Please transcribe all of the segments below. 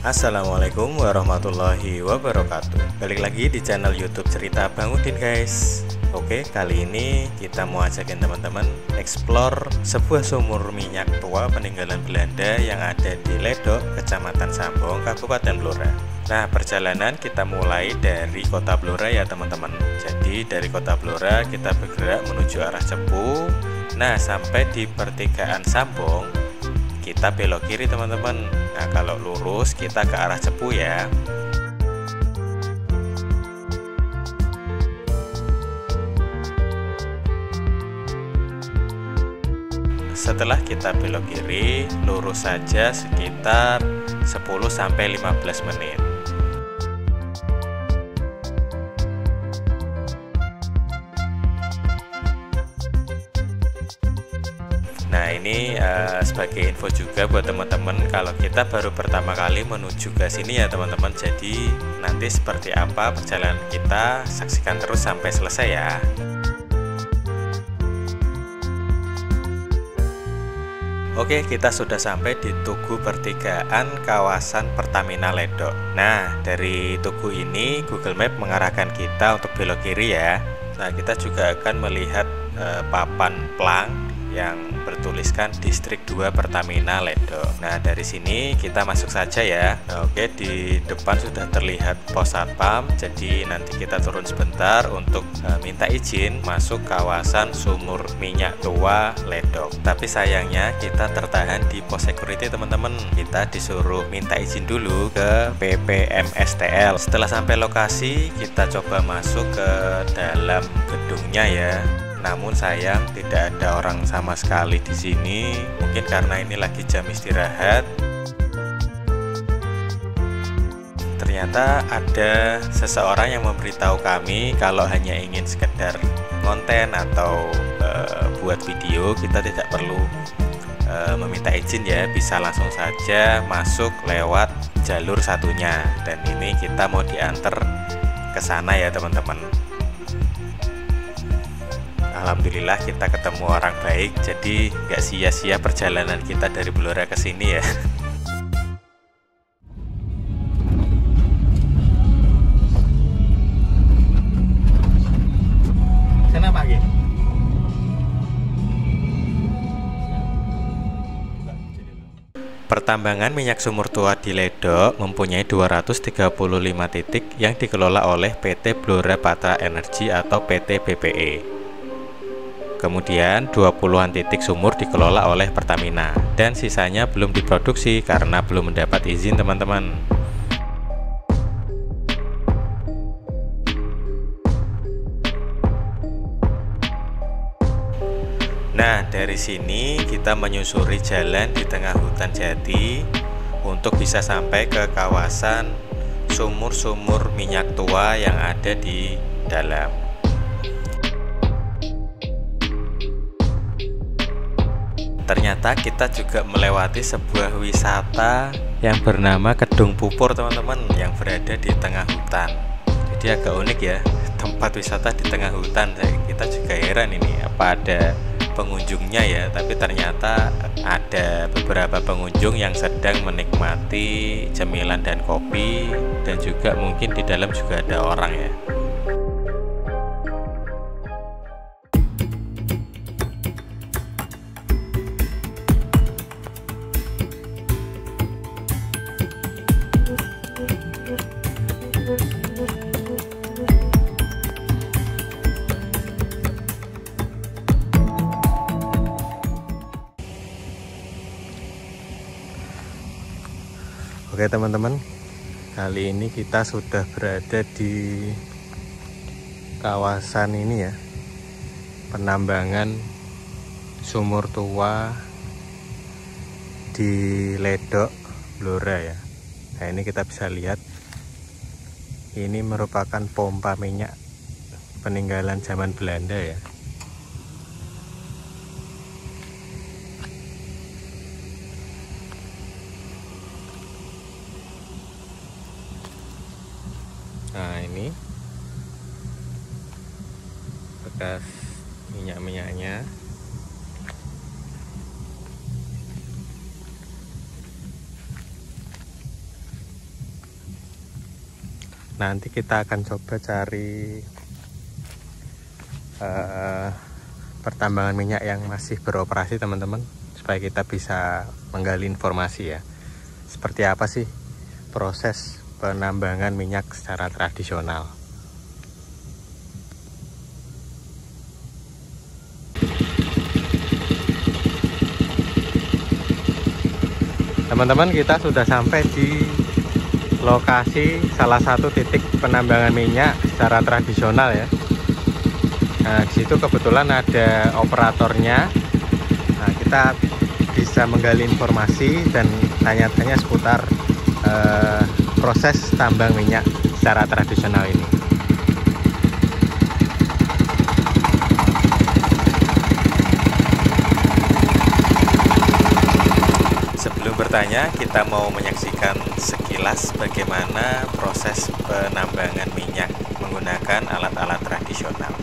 Assalamualaikum warahmatullahi wabarakatuh. Balik lagi di channel YouTube Cerita Bang Udin, guys. Oke, kali ini kita mau ajakin teman-teman explore sebuah sumur minyak tua peninggalan Belanda yang ada di Ledok, Kecamatan Sambong, Kabupaten Blora. Nah, perjalanan kita mulai dari Kota Blora ya teman-teman. Jadi dari Kota Blora kita bergerak menuju arah Cepu. Nah, sampai di pertigaan Sambong kita belok kiri teman-teman. Nah, kalau lurus kita ke arah Cepu ya. Setelah kita belok kiri, lurus saja sekitar 10-15 menit. Nah, ini sebagai info juga buat teman-teman, kalau kita baru pertama kali menuju ke sini ya teman-teman. Jadi nanti seperti apa perjalanan kita, saksikan terus sampai selesai ya. Oke, kita sudah sampai di Tugu Pertigaan kawasan Pertamina Ledok. Nah, dari tugu ini Google Map mengarahkan kita untuk belok kiri ya. Nah, kita juga akan melihat papan plang yang bertuliskan Distrik 2 Pertamina Ledok. Nah, dari sini kita masuk saja ya. Nah, oke, di depan sudah terlihat pos satpam. Jadi nanti kita turun sebentar untuk minta izin masuk kawasan sumur minyak tua Ledok. Tapi sayangnya kita tertahan di pos security teman-teman. Kita disuruh minta izin dulu ke PPMSTL. Setelah sampai lokasi, kita coba masuk ke dalam gedungnya ya. Namun sayang tidak ada orang sama sekali di sini. Mungkin karena ini lagi jam istirahat. Ternyata ada seseorang yang memberitahu kami kalau hanya ingin sekedar konten atau buat video, kita tidak perlu meminta izin ya, bisa langsung saja masuk lewat jalur satunya. Dan ini kita mau diantar ke sana ya teman-teman. Alhamdulillah kita ketemu orang baik, jadi nggak sia-sia perjalanan kita dari Blora ke sini ya. Kenapa Ki? Pertambangan minyak sumur tua di Ledok mempunyai 235 titik yang dikelola oleh PT Blora Patra Energi atau PT BPE. Kemudian 20-an titik sumur dikelola oleh Pertamina dan sisanya belum diproduksi karena belum mendapat izin teman-teman. Nah, dari sini kita menyusuri jalan di tengah hutan jati untuk bisa sampai ke kawasan sumur-sumur minyak tua yang ada di dalam. Ternyata kita juga melewati sebuah wisata yang bernama Kedung Pupur teman-teman, yang berada di tengah hutan. Jadi agak unik ya, tempat wisata di tengah hutan. Kita juga heran ini apa ada pengunjungnya ya, tapi ternyata ada beberapa pengunjung yang sedang menikmati cemilan dan kopi, dan juga mungkin di dalam juga ada orang ya. Oke teman-teman, kali ini kita sudah berada di kawasan ini ya, penambangan sumur tua di Ledok, Blora ya. Nah, ini kita bisa lihat, ini merupakan pompa minyak peninggalan zaman Belanda ya. Nah, ini bekas minyak-minyaknya. nanti kita akan coba cari pertambangan minyak yang masih beroperasi teman-teman, supaya kita bisa menggali informasi ya, seperti apa sih proses penambangan minyak secara tradisional. Teman-teman, kita sudah sampai di lokasi salah satu titik penambangan minyak secara tradisional ya. Nah, di situ kebetulan ada operatornya. Nah, kita bisa menggali informasi dan tanya-tanya seputar proses tambang minyak secara tradisional ini. Sebelum bertanya, kita mau menyaksikan sekilas bagaimana proses penambangan minyak menggunakan alat-alat tradisional.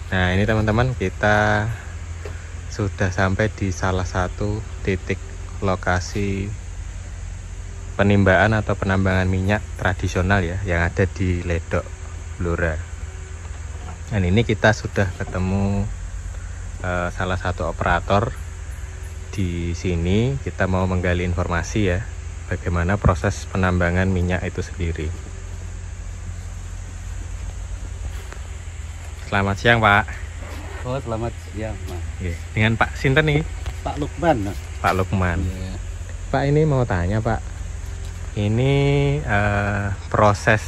Nah, ini teman-teman, kita sudah sampai di salah satu titik lokasi penimbaan atau penambangan minyak tradisional ya, yang ada di Ledok, Blora. Dan ini kita sudah ketemu salah satu operator di sini. Kita mau menggali informasi ya, bagaimana proses penambangan minyak itu sendiri. Selamat siang, Pak. Oh, selamat siang, Mas. Dengan Pak Sinten nih? Pak Lukman, Mas. Pak Lukman. Yeah. Pak, ini mau tanya, Pak. Ini proses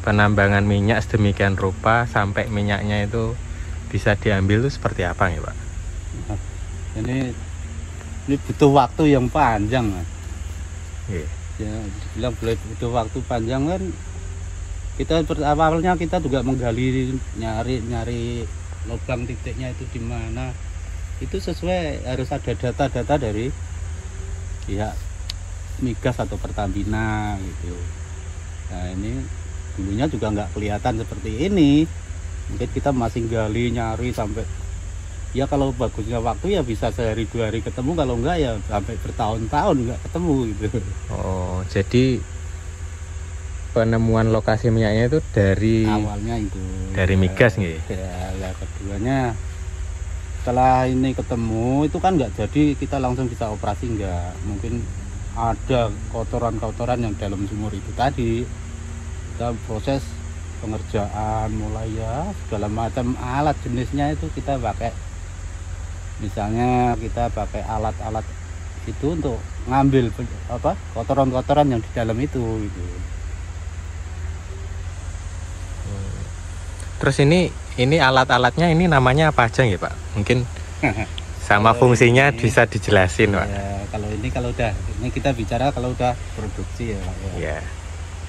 penambangan minyak sedemikian rupa sampai minyaknya itu bisa diambil itu seperti apa nih, Pak? Ini butuh waktu yang panjang, Mas. Yeah. Ya, dibilang butuh waktu panjang kan. Kita awalnya kita juga menggali, nyari lubang titiknya itu di mana. Itu sesuai, harus ada data-data dari pihak migas atau Pertamina gitu. Nah, ini dulunya juga nggak kelihatan seperti ini. Mungkin kita masih gali, nyari sampai ya, kalau bagusnya waktu ya bisa sehari 2 hari ketemu, kalau enggak ya sampai bertahun-tahun nggak ketemu gitu. Oh, jadi penemuan lokasi minyaknya itu dari awalnya itu dari migas nih. Ya, keduanya setelah ini ketemu itu kan nggak jadi kita langsung bisa operasi, nggak. Mungkin ada kotoran-kotoran yang dalam sumur itu tadi. Kita proses pengerjaan mulai ya segala macam alat jenisnya itu kita pakai. Misalnya kita pakai alat-alat itu untuk ngambil kotoran-kotoran yang di dalam itu gitu. Terus ini alat-alatnya ini namanya apa aja ya, Pak? Mungkin sama fungsinya bisa dijelasin, Pak. Ya, kalau ini kita bicara kalau udah produksi ya, Pak. Ya.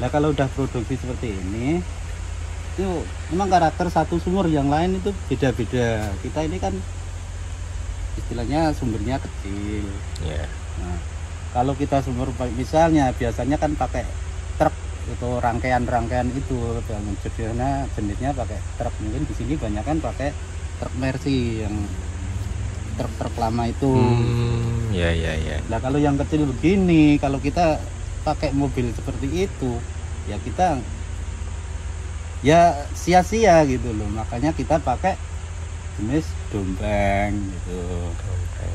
Nah, kalau udah produksi seperti ini itu memang karakter satu sumur yang lain itu beda-beda. Kita ini kan istilahnya sumbernya kecil. Ya. Nah, kalau kita sumur misalnya biasanya kan pakai truk itu, rangkaian itu yang jenisnya pakai truk. Mungkin di sini banyak kan pakai truk Mercy yang truk-truk lama itu. Ya ya ya. Nah kalau yang kecil begini, kalau kita pakai mobil seperti itu, ya kita ya sia-sia gitu loh. Makanya kita pakai jenis dombeng gitu.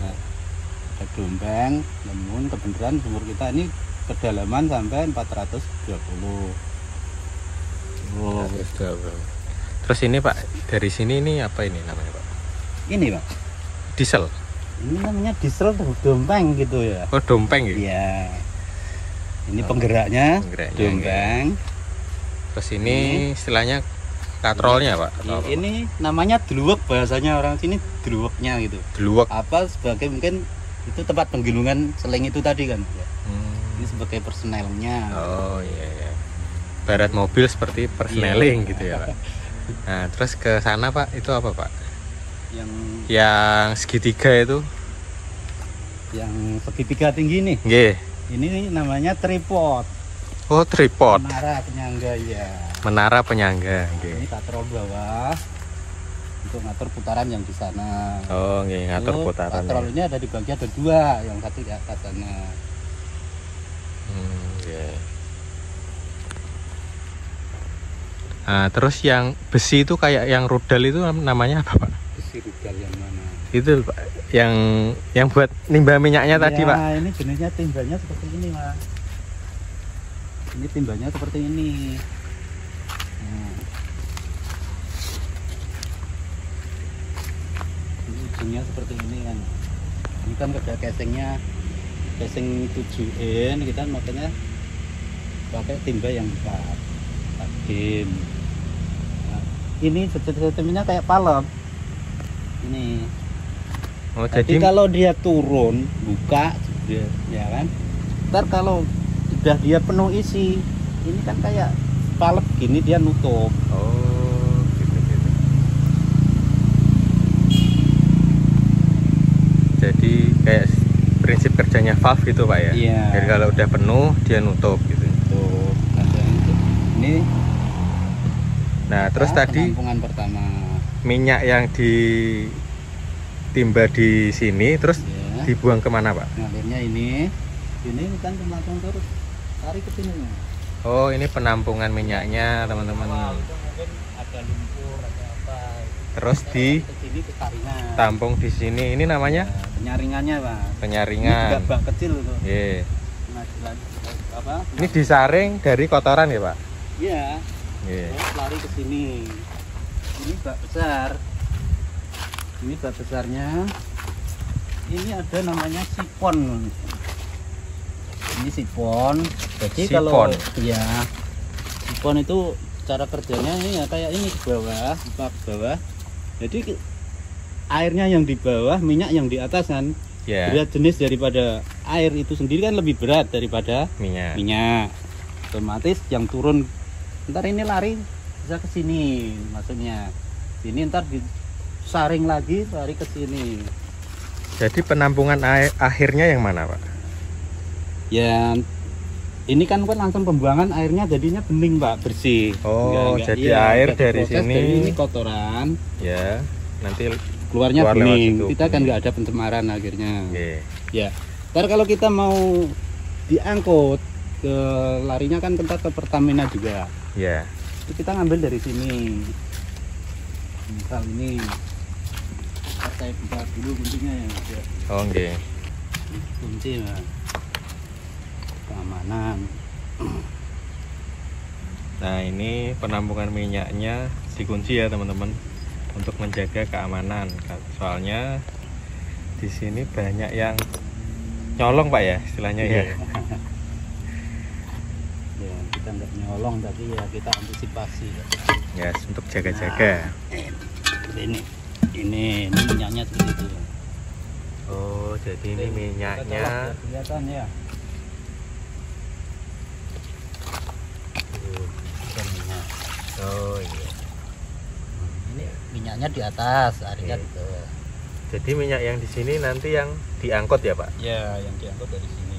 Nah, ada dombeng, namun kebenaran sumur kita ini kedalaman sampai 420. Oh, terus ini Pak, dari sini ini apa ini namanya Pak? Ini Pak, Diesel. ini namanya diesel dompeng gitu ya. Oh, dompeng ya? Iya. Ini penggeraknya, penggeraknya, dompeng. Terus ini istilahnya katrolnya Pak? Atau apa? Ini namanya dluwek, bahasanya orang sini dluweknya gitu. Dluwek. Apa sebagai mungkin itu tempat penggelungan seling itu tadi kan. Ini sebagai personelnya. Oh iya ya. Barat mobil seperti persneling gitu ya Pak. Nah terus ke sana Pak, itu apa Pak? Yang segitiga itu? Yang segitiga tinggi nih. Nggih. Ini namanya tripod. Oh, tripod. Menara penyangga ya. Menara penyangga. Ini katrol bawah untuk ngatur putaran yang di sana. Oh, nggih, ngatur putaran. Katrol ini ada di bagian ada dua, yang satu di atas sana. Yeah. Nah, terus yang besi itu kayak yang rudal itu namanya apa Pak? Besi rudal yang mana? Itu Pak, yang buat nimba minyaknya tadi Pak. Ya, ini jenisnya timbanya seperti ini Mas. Ini timbanya seperti ini. Nah. Ini ujungnya seperti ini kan. Ini kan ada casingnya, casing 7 in, kita makanya pakai timba yang 4 in. Nah, ini sistemnya kayak palem. Ini. Oh, jadi kalau dia turun buka, ya kan. Ntar kalau udah dia penuh isi, ini kan kayak palep gini dia nutup. Oh, gitu. Jadi kayak prinsip kerjanya valve gitu Pak ya? Iya. Jadi kalau udah penuh dia nutup gitu. Tuh, ini. Nah, terus tadi penampungan pertama. Minyak yang ditimba di sini terus Ya. dibuang kemana Pak? Ngalirnya ini kan langsung terus tarik ke sini. Oh, ini penampungan minyaknya teman-teman. Mungkin ada lumpur ada apa. Terus Ke sini ke saringan. ditampung di sini. Ini namanya Penyaringannya Pak. Ini juga penyaringan. bak kecil tuh. Iya. Nah, apa? Ini disaring dari kotoran ya Pak? Iya. Iya. Terus lari ke sini. Ini bak besar. Ini bak besarnya. Ini ada namanya sipon. Ini sipon. Jadi Sipon. kalau ya sipon itu cara kerjanya ini ya kayak ini ke bawah, buka ke bawah. Jadi airnya yang di bawah, minyak yang di atas kan. Ya. Berat jenis daripada air itu sendiri kan lebih berat daripada minyak. Otomatis yang turun ntar ini lari bisa ke sini, maksudnya sini ntar disaring lagi lari ke sini. Jadi penampungan air akhirnya yang mana Pak? Ya ini kan langsung pembuangan airnya jadinya bening Pak, bersih. Oh, Enggak, jadi iya, air enggak dari diproses, sini. dari ini kotoran. Ya, nanti Keluarnya keluar lewat bening. situ, Kita kan bening. nggak ada pencemaran akhirnya. Iya. Ya. Ntar kalau kita mau diangkut ke larinya kan tempat ke Pertamina juga. Ya. Itu kita ngambil dari sini. Misal ini. Saya buka dulu kuncinya ya. Oh, nggih. Kunci ya. Keamanan. Nah, ini penampungan minyaknya dikunci ya, teman-teman, untuk menjaga keamanan. Soalnya di sini banyak yang nyolong Pak ya, istilahnya ya. Ya, kita nggak nyolong tapi ya kita antisipasi. Ya, untuk jaga-jaga. Ini minyaknya seperti itu. Oh, jadi ini minyaknya. Kelihatan ya. Oh iya. Ini minyaknya di atas, airnya Oke. gitu. Jadi minyak yang di sini nanti yang diangkut ya Pak? Ya, yang diangkut dari sini.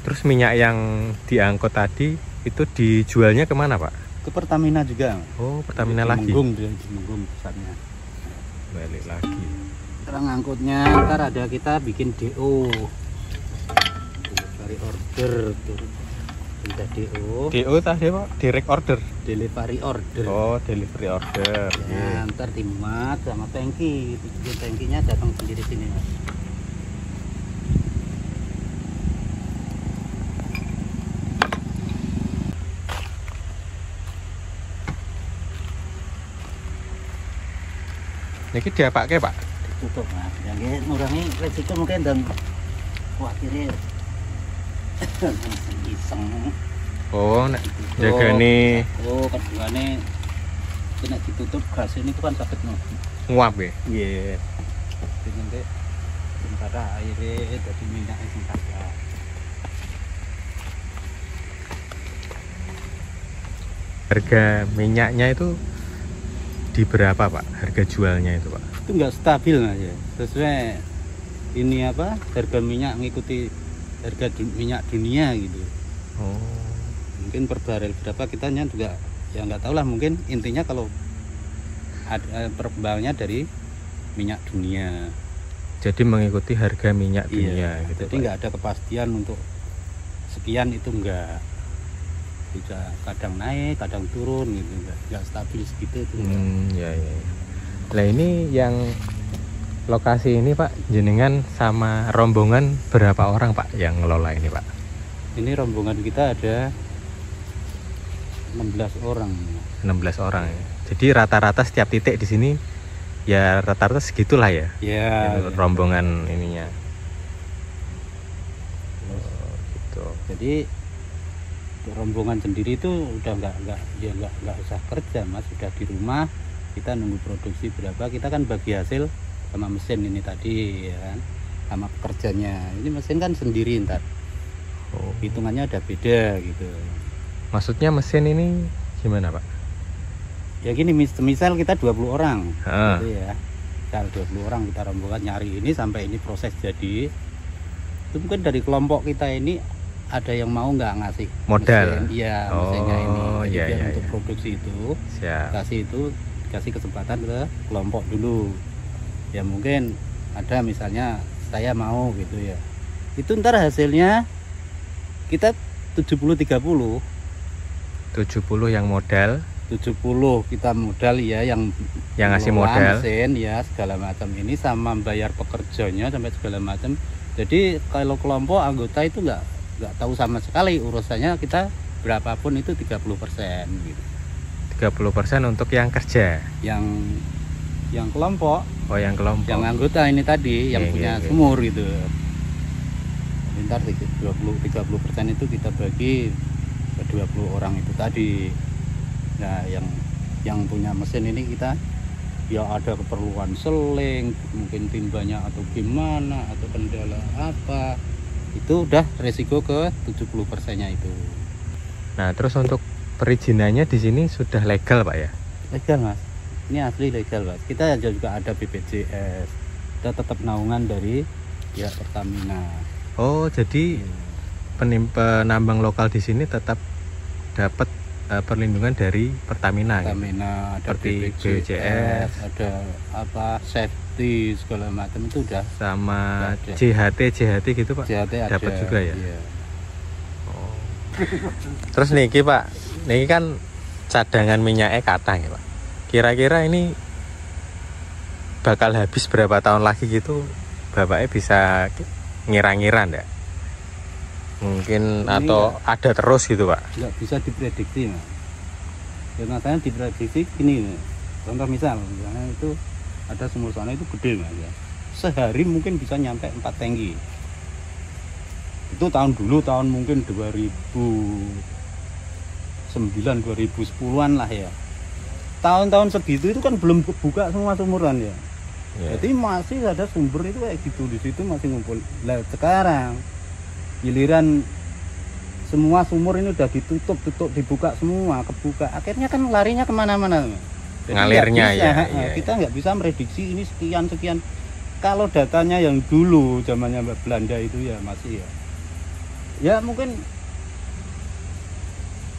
Terus minyak yang diangkut tadi Itu dijualnya kemana Pak? Ke Pertamina juga. Oh, Pertamina Di lagi. Temenggung, dia di Temenggung pusatnya. Balik lagi. Sekarang ngangkutnya ntar ada kita bikin DO. Delivery order tuh. Udah DO. DO tadi Pak, direct order. Delivery order. Oh, delivery order. Ya, ntar dimuat sama tangki. Tangkinya datang sendiri sini Mas. Niki dia pakai Pak. Ditutup Mas. Yang ngurangi resiko mungkin dan khawatirnya iseng. Oh, nek jaga nih Oh, keduanya kena ditutup gas ini tuh kan sakit no. nguap ya. Iya. Jadi nanti sementara airnya jadi minyak yang kagak. Harga minyaknya itu di berapa Pak? Harga jualnya itu Pak? Itu enggak stabil Mas ya. Sesuai ini apa? Harga minyak mengikuti harga minyak dunia gitu. Oh. Mungkin per barel berapa kitanya juga ya nggak tahu lah, mungkin intinya kalau ada perkembangannya dari minyak dunia. Jadi mengikuti harga minyak dunia Iya, gitu. jadi nggak ada kepastian untuk sekian, itu enggak. Bisa kadang naik, kadang turun gitu, nggak stabil segitu itu. Ya, ya, ya. Nah ini yang lokasi ini Pak, jenengan sama rombongan berapa orang Pak yang ngelola ini Pak? Ini rombongan kita ada 16 orang. 16 orang ya. Jadi rata-rata setiap titik di sini ya rata-rata segitulah ya. Ya. Itu rombongan ininya. Oh, gitu. Jadi rombongan sendiri itu udah nggak usah kerja Mas, sudah di rumah kita nunggu produksi berapa, kita kan bagi hasil sama mesin ini tadi ya kan, sama pekerjanya. Ini mesin kan sendiri ntar. Oh. Hitungannya ada beda gitu. Maksudnya mesin ini gimana Pak? Ya gini, misal kita 20 orang Ah. gitu ya. Misal 20 orang kita rombongan nyari ini sampai ini proses jadi. Itu mungkin dari kelompok kita ini ada yang mau nggak ngasih Modal? mesin, iya Oh, mesinnya ini. Jadi iya, biar iya, untuk iya. produksi itu Siap. kasih kesempatan ke kelompok dulu. Ya mungkin ada misalnya saya mau gitu ya. Itu ntar hasilnya kita 70-30. 70 yang modal, 70 kita modal ya, yang ngasih mengelola modal. mesin ya segala macam ini sama bayar pekerjanya sampai segala macam. Jadi kalau kelompok anggota itu nggak tahu sama sekali urusannya, kita berapapun itu 30% gitu. 30% untuk yang kerja. Yang kelompok, Oh, yang kelompok. yang anggota ini tadi yang Iya, punya iya, iya. sumur gitu. Ntar 30% itu kita bagi ke 20 orang itu tadi. Nah, yang punya mesin ini kita ya ada keperluan seling, mungkin timbanya atau gimana atau kendala apa, itu udah resiko ke 70%-nya itu. Nah, terus untuk perizinannya di sini sudah legal Pak ya? Legal Mas, ini asli legal Mas. Kita juga ada BPJS, kita tetap naungan dari pihak Pertamina. Oh, jadi penambang lokal di sini tetap dapat perlindungan dari Pertamina. Gitu? Pertamina, ada Seperti BPJS, ada apa safety segala macam itu udah. Sama Ada. JHT gitu Pak? JHT ada. Dapat juga ya? Iya. Oh. Terus niki Pak, niki kan cadangan minyaknya kata ya Pak. Kira-kira ini bakal habis berapa tahun lagi gitu? Bapaknya bisa ngira-ngira enggak? Mungkin Ini atau ada terus gitu Pak? Nggak bisa diprediksi Mas. Ya makanya diprediksi gini, contoh misalnya itu ada sumur sana itu gede Mas ya. Sehari mungkin bisa nyampe 4 tangki. Itu tahun dulu, tahun mungkin 2009 2010-an lah ya. Tahun-tahun segitu itu kan belum buka semua sumuran ya. Yeah. Jadi masih ada sumber itu kayak gitu, di situ masih ngumpul. Lah sekarang giliran semua sumur ini udah ditutup dibuka semua, kebuka, akhirnya kan larinya kemana-mana. Jadi Ngalirnya nggak bisa, ya. kita nggak bisa prediksi ini sekian. Kalau datanya yang dulu zamannya Belanda itu ya masih ya mungkin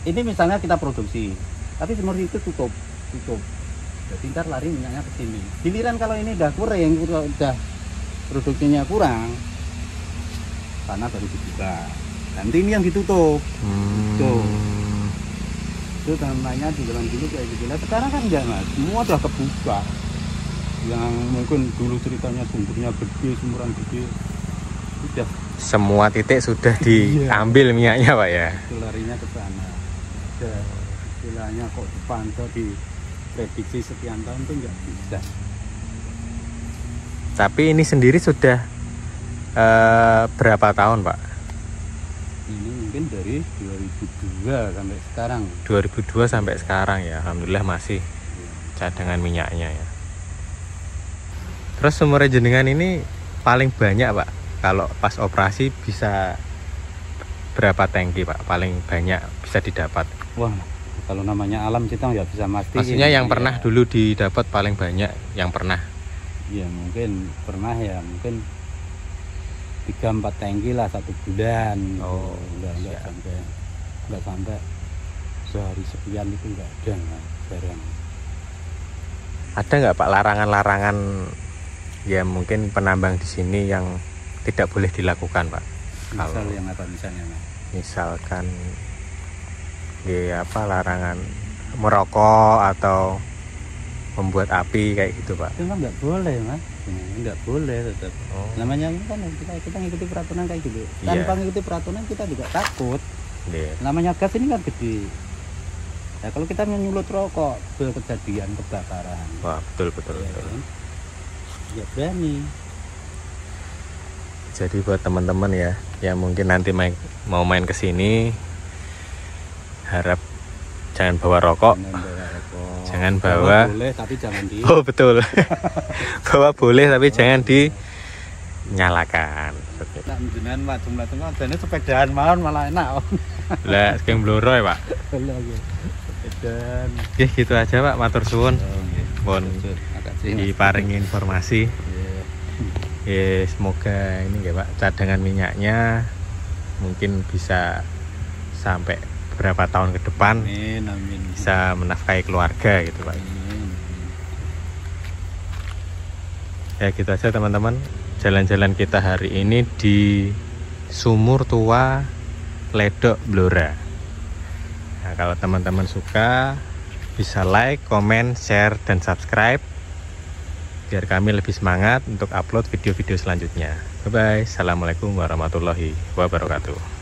ini misalnya kita produksi, tapi sumur itu tutup. Jadi ntar lari minyaknya ke sini. Giliran kalau ini udah kurang, udah produksinya kurang, tanah baru dibuka. Nanti ini yang ditutup. Tuh. Itu namanya tenggelam dulu kayak gitu. Nah, sekarang kan enggak mas, semua udah kebuka. Yang mungkin dulu ceritanya sumbernya gede, sumuran gede, udah semua titik sudah diambil minyaknya Pak ya. itu larinya ke sana. Udah istilahnya kok dipantau di prediksi sekian tahun itu enggak bisa. Tapi ini sendiri sudah berapa tahun Pak? Ini mungkin dari 2002 sampai sekarang. 2002 sampai sekarang ya. Alhamdulillah masih cadangan minyaknya ya. Terus sumur jenengan ini paling banyak Pak, kalau pas operasi bisa berapa tangki Pak? Paling banyak bisa didapat? Wah, kalau namanya alam kita nggak bisa mati. Maksudnya yang pernah dulu didapat paling banyak yang pernah? Ya mungkin pernah ya, mungkin 3-4 tangki lah 1 bulan. Oh, nggak sampai sehari sekian itu nggak ada lah, jarang. Ada nggak Pak larangan-larangan ya mungkin penambang di sini yang tidak boleh dilakukan Pak? Misal yang apa misalnya Mas? Misalkan ya apa larangan merokok atau membuat api kayak gitu Pak? Itu nggak boleh Mas, nggak boleh tetap. Oh. Namanya kan kita ngikuti peraturan kayak gitu. Tanpa ngikuti peraturan kita juga takut. Namanya gas ini kan gede. Ya kalau kita menyulut rokok kejadian kebakaran. Wah betul. Kan? Ya berani. Jadi buat teman-teman ya yang mungkin nanti mau main ke sini, harap jangan bawa rokok. Jangan bawa. Boleh tapi jangan di. Oh betul. Bawa boleh tapi jangan dinyalakan. Nah, jenengan macam-macam jane sepedaan mawon malah enak. Lah sing bloro ya Pak. Sepedaan. Oke, gitu aja Pak, matur suwun. Mohon diparingi informasi. Ya, semoga ini ya Pak, cadangan minyaknya mungkin bisa sampai berapa tahun ke depan. Amin. Bisa menafkahi keluarga gitu Pak. Ya gitu aja teman-teman, jalan-jalan kita hari ini di Sumur Tua Ledok Blora. Nah, kalau teman-teman suka bisa like, comment, share, dan subscribe biar kami lebih semangat untuk upload video-video selanjutnya. Bye bye. Assalamualaikum warahmatullahi wabarakatuh.